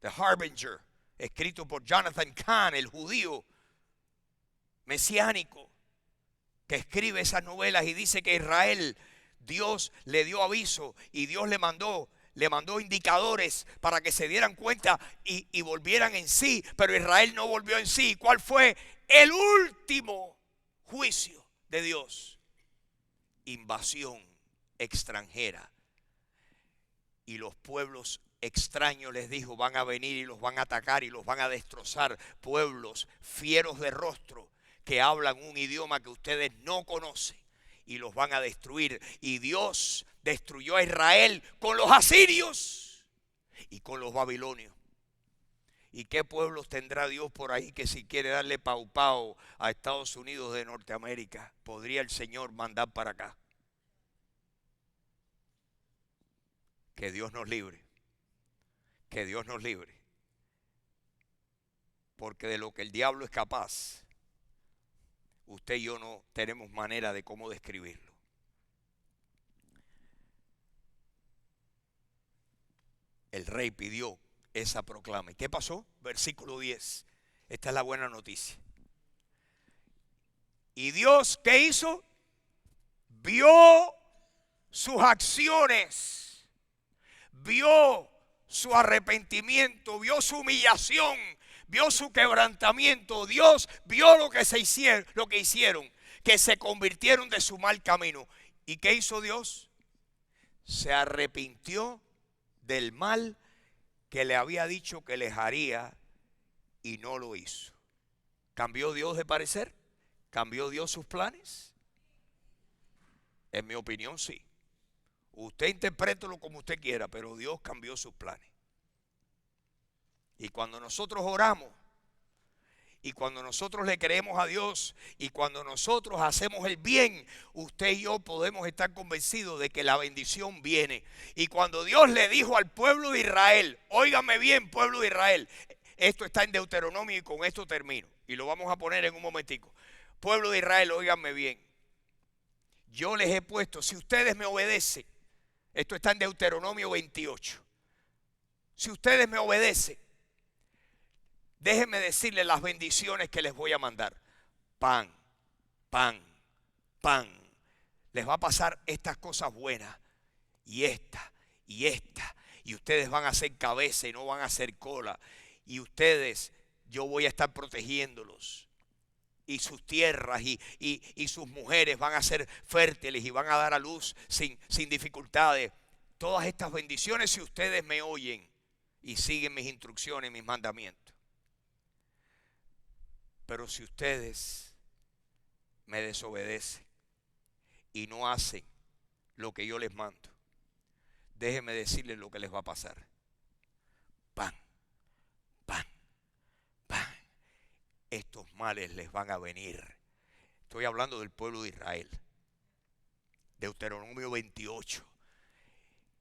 The Harbinger, escrito por Jonathan Cahn, el judío mesiánico, que escribe esas novelas y dice que Israel, Dios le dio aviso y Dios le mandó indicadores para que se dieran cuenta y volvieran en sí, pero Israel no volvió en sí. ¿Cuál fue el último juicio de Dios? Invasión extranjera. Y los pueblos extraños, les dijo, van a venir y los van a atacar y los van a destrozar. Pueblos fieros de rostro que hablan un idioma que ustedes no conocen y los van a destruir. Y Dios destruyó a Israel con los asirios y con los babilonios. ¿Y qué pueblos tendrá Dios por ahí que si quiere darle pau pau a Estados Unidos de Norteamérica, podría el Señor mandar para acá? Que Dios nos libre. Que Dios nos libre. Porque de lo que el diablo es capaz, usted y yo no tenemos manera de cómo describirlo. El rey pidió esa proclama. ¿Y qué pasó? Versículo 10. Esta es la buena noticia. Y Dios, ¿qué hizo? Vio sus acciones, vio su arrepentimiento, vio su humillación, vio su quebrantamiento. Dios vio lo que hicieron, que se convirtieron de su mal camino. ¿Y qué hizo Dios? Se arrepintió del mal que le había dicho que les haría y no lo hizo. ¿Cambió Dios de parecer? ¿Cambió Dios sus planes? En mi opinión, sí. Usted interprételo como usted quiera, pero Dios cambió sus planes. Y cuando nosotros oramos, y cuando nosotros le creemos a Dios, y cuando nosotros hacemos el bien, usted y yo podemos estar convencidos de que la bendición viene. Y cuando Dios le dijo al pueblo de Israel, óigame bien, pueblo de Israel, esto está en Deuteronomio y con esto termino, y lo vamos a poner en un momentico. Pueblo de Israel, óiganme bien, yo les he puesto, si ustedes me obedecen, esto está en Deuteronomio 28, si ustedes me obedecen, déjenme decirles las bendiciones que les voy a mandar. Pan, pan, pan. Les va a pasar estas cosas buenas y esta y esta. Y ustedes van a ser cabeza y no van a ser cola. Y ustedes, yo voy a estar protegiéndolos. Y sus tierras y sus mujeres van a ser fértiles y van a dar a luz sin dificultades. Todas estas bendiciones si ustedes me oyen y siguen mis instrucciones, mis mandamientos. Pero si ustedes me desobedecen y no hacen lo que yo les mando, déjenme decirles lo que les va a pasar. Pan, pan, pan. Estos males les van a venir. Estoy hablando del pueblo de Israel. Deuteronomio 28.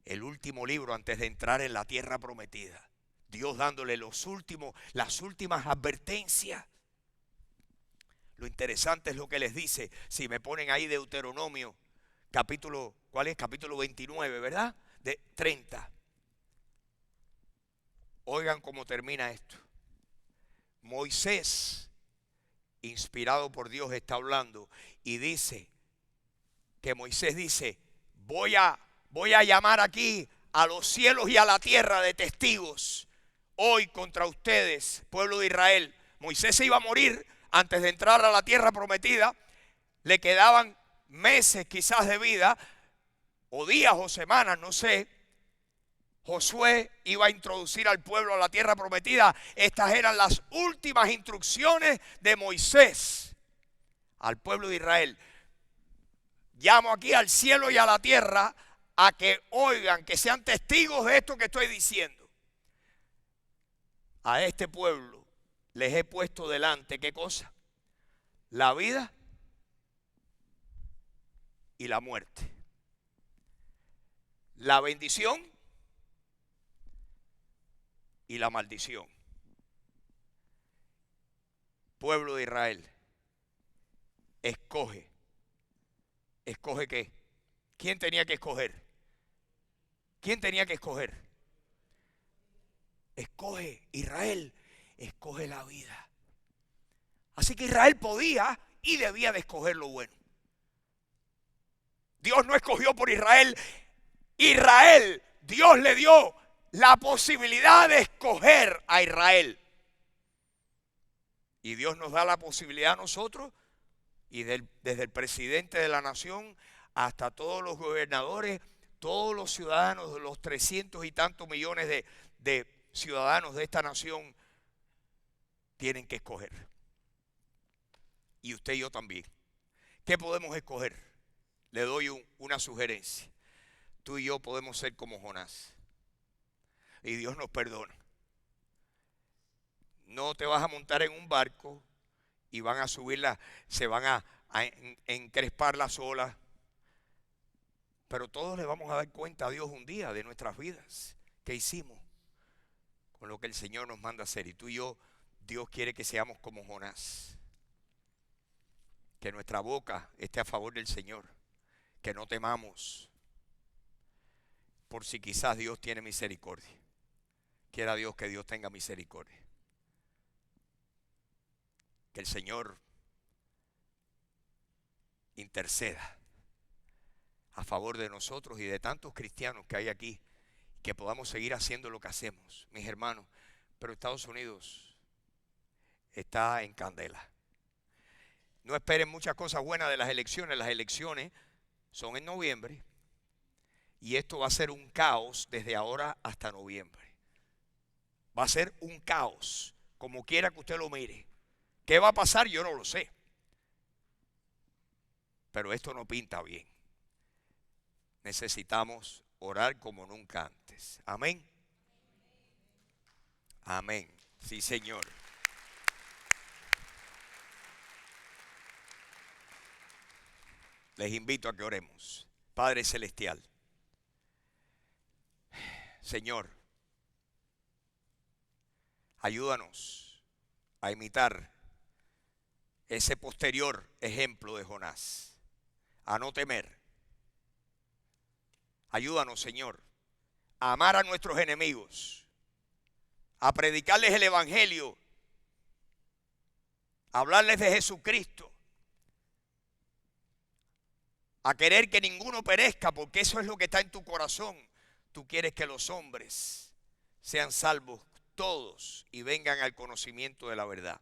El último libro antes de entrar en la tierra prometida. Dios dándole las últimas advertencias. Lo interesante es lo que les dice. Si me ponen ahí Deuteronomio, capítulo, ¿cuál es? Capítulo 29, ¿verdad? De 30. Oigan cómo termina esto. Moisés, inspirado por Dios, está hablando y dice que Moisés dice, voy a llamar aquí a los cielos y a la tierra de testigos hoy contra ustedes, pueblo de Israel. Moisés se iba a morir antes de entrar a la tierra prometida. Le quedaban meses quizás de vida, o días o semanas, no sé. Josué iba a introducir al pueblo a la tierra prometida. Estas eran las últimas instrucciones de Moisés al pueblo de Israel. Llamo aquí al cielo y a la tierra a que oigan, que sean testigos de esto que estoy diciendo. A este pueblo les he puesto delante, ¿qué cosa? La vida y la muerte. La bendición y la maldición. Pueblo de Israel, escoge. ¿Escoge qué? ¿Quién tenía que escoger? ¿Quién tenía que escoger? Escoge, Israel, escoge la vida. Así que Israel podía y debía de escoger lo bueno. Dios no escogió por Israel. Israel, Dios le dio la posibilidad de escoger a Israel. Y Dios nos da la posibilidad a nosotros, y desde el presidente de la nación hasta todos los gobernadores, todos los ciudadanos, de los 300 y tantos millones de ciudadanos de esta nación, tienen que escoger. Y usted y yo también. ¿Qué podemos escoger? Le doy una sugerencia. Tú y yo podemos ser como Jonás. Y Dios nos perdona. No te vas a montar en un barco y van a subirla, se van a encrespar las olas. Pero todos le vamos a dar cuenta a Dios un día de nuestras vidas. ¿Qué hicimos con lo que el Señor nos manda a hacer? Y tú y yo, Dios quiere que seamos como Jonás. Que nuestra boca esté a favor del Señor. Que no temamos. Por si quizás Dios tiene misericordia. Quiera Dios que Dios tenga misericordia. Que el Señor interceda a favor de nosotros y de tantos cristianos que hay aquí, que podamos seguir haciendo lo que hacemos, mis hermanos. Pero Estados Unidos está en candela. No esperen muchas cosas buenas de las elecciones. Las elecciones son en noviembre y esto va a ser un caos desde ahora hasta noviembre. Va a ser un caos, como quiera que usted lo mire. ¿Qué va a pasar? Yo no lo sé. Pero esto no pinta bien. Necesitamos orar como nunca antes. Amén. Amén. Sí, Señor. Les invito a que oremos. Padre Celestial. Señor, ayúdanos a imitar ese posterior ejemplo de Jonás, a no temer. Ayúdanos, Señor, a amar a nuestros enemigos, a predicarles el evangelio hablarles de Jesucristo, a querer que ninguno perezca, porque eso es lo que está en tu corazón. Tú quieres que los hombres sean salvos todos y vengan al conocimiento de la verdad.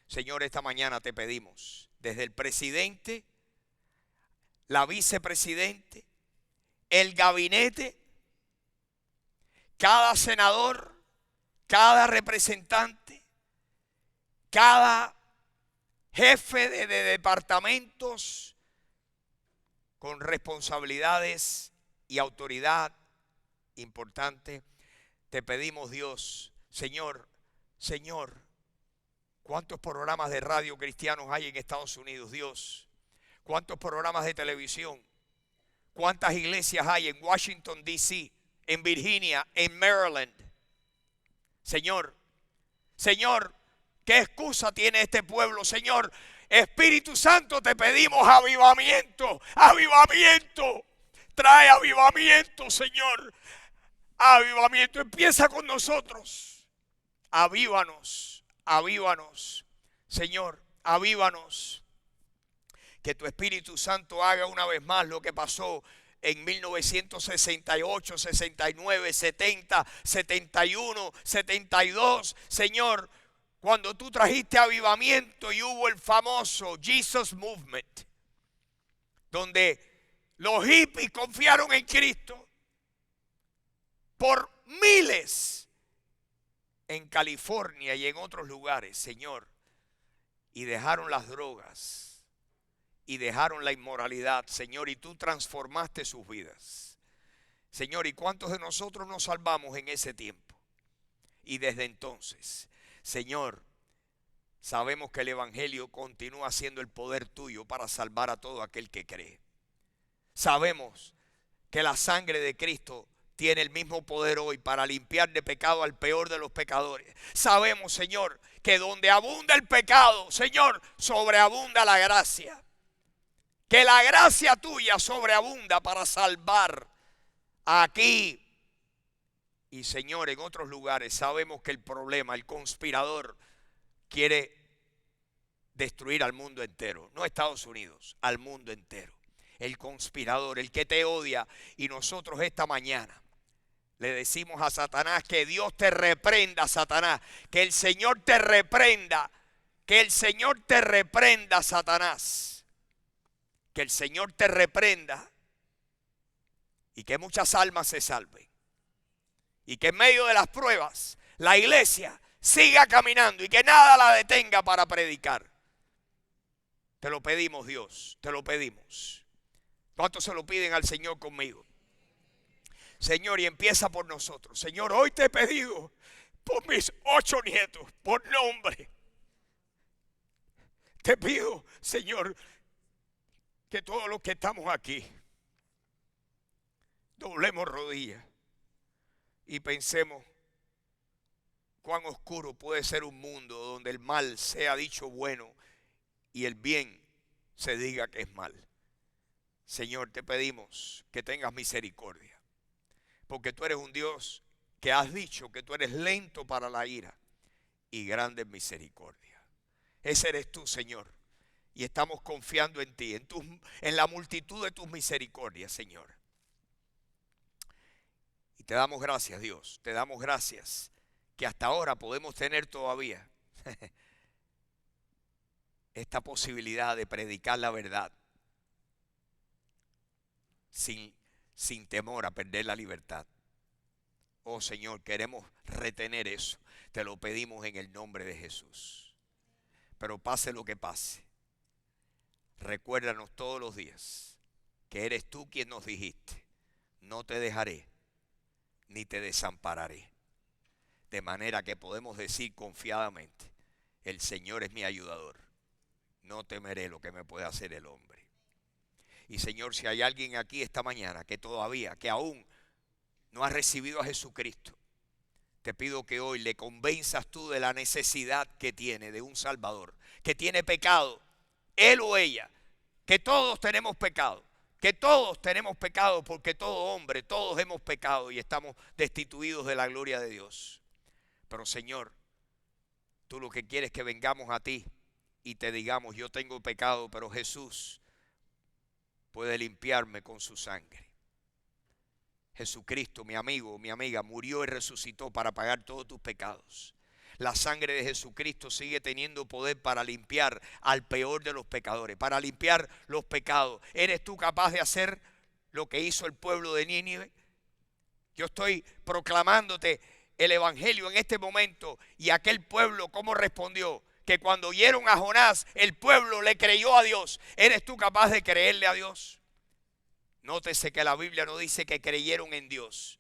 Señor, esta mañana te pedimos, desde el presidente, la vicepresidente, el gabinete, cada senador, cada representante, cada jefe de departamentos con responsabilidades y autoridad importante, te pedimos, Dios, Señor, ¿cuántos programas de radio cristianos hay en Estados Unidos, Dios? ¿Cuántos programas de televisión? ¿Cuántas iglesias hay en Washington, D.C., en Virginia, en Maryland? Señor, ¿qué excusa tiene este pueblo? Señor, Espíritu Santo, te pedimos avivamiento, avivamiento. Trae avivamiento, Señor. Avivamiento, empieza con nosotros. Avívanos, avívanos. Señor, avívanos. Que tu Espíritu Santo haga una vez más lo que pasó en 1968, 69, 70, 71, 72. Señor, cuando tú trajiste avivamiento y hubo el famoso Jesus Movement, donde los hippies confiaron en Cristo por miles en California y en otros lugares, Señor, y dejaron las drogas y dejaron la inmoralidad, Señor, y tú transformaste sus vidas. Señor, ¿y cuántos de nosotros nos salvamos en ese tiempo? Y desde entonces, Señor, sabemos que el Evangelio continúa siendo el poder tuyo para salvar a todo aquel que cree. Sabemos que la sangre de Cristo tiene el mismo poder hoy para limpiar de pecado al peor de los pecadores. Sabemos, Señor, que donde abunda el pecado, Señor, sobreabunda la gracia. Que la gracia tuya sobreabunda para salvar aquí. Y Señor, en otros lugares sabemos que el problema, el conspirador, quiere destruir al mundo entero. No a Estados Unidos, al mundo entero. El conspirador, el que te odia. Y nosotros esta mañana le decimos a Satanás que Dios te reprenda, Satanás. Que el Señor te reprenda. Que el Señor te reprenda, Satanás. Que el Señor te reprenda y que muchas almas se salven. Y que en medio de las pruebas la iglesia siga caminando y que nada la detenga para predicar. Te lo pedimos, Dios, te lo pedimos. ¿Cuántos se lo piden al Señor conmigo? Señor, y empieza por nosotros. Señor, hoy te he pedido por mis 8 nietos, por nombre. Te pido, Señor, que todos los que estamos aquí doblemos rodillas y pensemos cuán oscuro puede ser un mundo donde el mal sea dicho bueno y el bien se diga que es mal. Señor, te pedimos que tengas misericordia, porque tú eres un Dios que has dicho que tú eres lento para la ira y grande en misericordia. Ese eres tú, Señor. Y estamos confiando en ti, en la multitud de tus misericordias, Señor. Y te damos gracias, Dios. Te damos gracias que hasta ahora podemos tener todavía esta posibilidad de predicar la verdad sin temor a perder la libertad. Oh Señor, queremos retener eso. Te lo pedimos en el nombre de Jesús. Pero pase lo que pase, recuérdanos todos los días que eres tú quien nos dijiste, no te dejaré ni te desampararé. De manera que podemos decir confiadamente, el Señor es mi ayudador. No temeré lo que me pueda hacer el hombre. Y Señor, si hay alguien aquí esta mañana que aún no ha recibido a Jesucristo, te pido que hoy le convenzas tú de la necesidad que tiene de un Salvador, que tiene pecado, él o ella, que todos tenemos pecado, porque todo hombre, todos hemos pecado y estamos destituidos de la gloria de Dios. Pero Señor, tú lo que quieres es que vengamos a ti y te digamos, yo tengo pecado, pero Jesús puede limpiarme con su sangre. Jesucristo, mi amigo, mi amiga, murió y resucitó para pagar todos tus pecados. La sangre de Jesucristo sigue teniendo poder para limpiar al peor de los pecadores, para limpiar los pecados. ¿Eres tú capaz de hacer lo que hizo el pueblo de Nínive? Yo estoy proclamándote el evangelio en este momento, y aquel pueblo, ¿cómo respondió? Que cuando oyeron a Jonás, el pueblo le creyó a Dios. ¿Eres tú capaz de creerle a Dios? Nótese que la Biblia no dice que creyeron en Dios,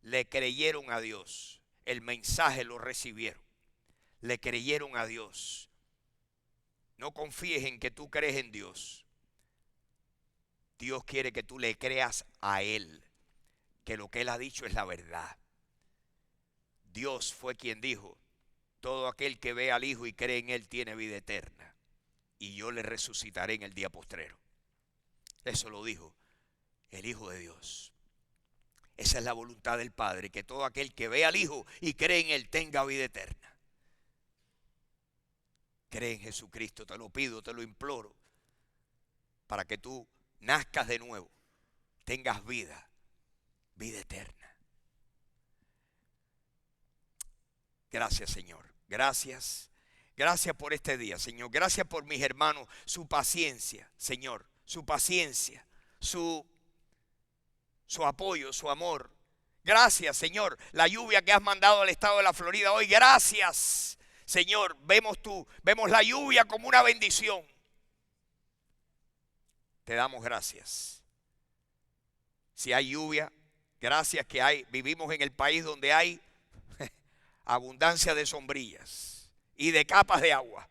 le creyeron a Dios. El mensaje lo recibieron, le creyeron a Dios. No confíes en que tú crees en Dios. Dios quiere que tú le creas a Él, que lo que Él ha dicho es la verdad. Dios fue quien dijo, todo aquel que ve al Hijo y cree en Él tiene vida eterna, y yo le resucitaré en el día postrero. Eso lo dijo el Hijo de Dios. Esa es la voluntad del Padre, que todo aquel que ve al Hijo y cree en Él tenga vida eterna. Cree en Jesucristo, te lo pido, te lo imploro, para que tú nazcas de nuevo, tengas vida eterna. Gracias, Señor. Gracias. Gracias por este día, Señor. Gracias por mis hermanos, su paciencia, Señor. Su paciencia, su apoyo, su amor. Gracias, Señor. La lluvia que has mandado al estado de la Florida hoy. Gracias, Señor. Vemos la lluvia como una bendición. Te damos gracias. Si hay lluvia, gracias que vivimos en el país donde hay abundancia de sombrillas y de capas de agua.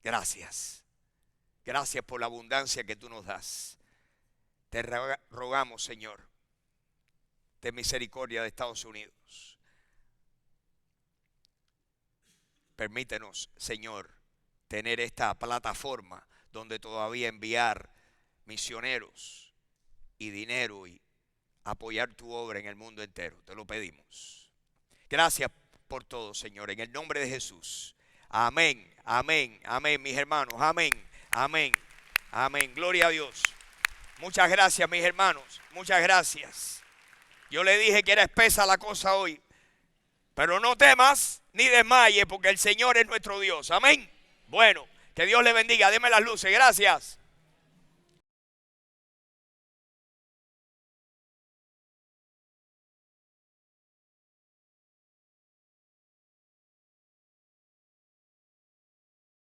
Gracias. Gracias por la abundancia que tú nos das. Te rogamos, Señor, ten misericordia de Estados Unidos. Permítenos, Señor, tener esta plataforma donde todavía enviar misioneros y dinero y apoyar tu obra en el mundo entero. Te lo pedimos. Gracias por todo, Señor, en el nombre de Jesús. Amén, amén, amén, mis hermanos. Amén, amén, amén. Gloria a Dios. Muchas gracias, mis hermanos. Muchas gracias. Yo le dije que era espesa la cosa hoy, pero no temas ni desmayes, porque el Señor es nuestro Dios. Amén. Bueno, que Dios le bendiga. Deme las luces. Gracias.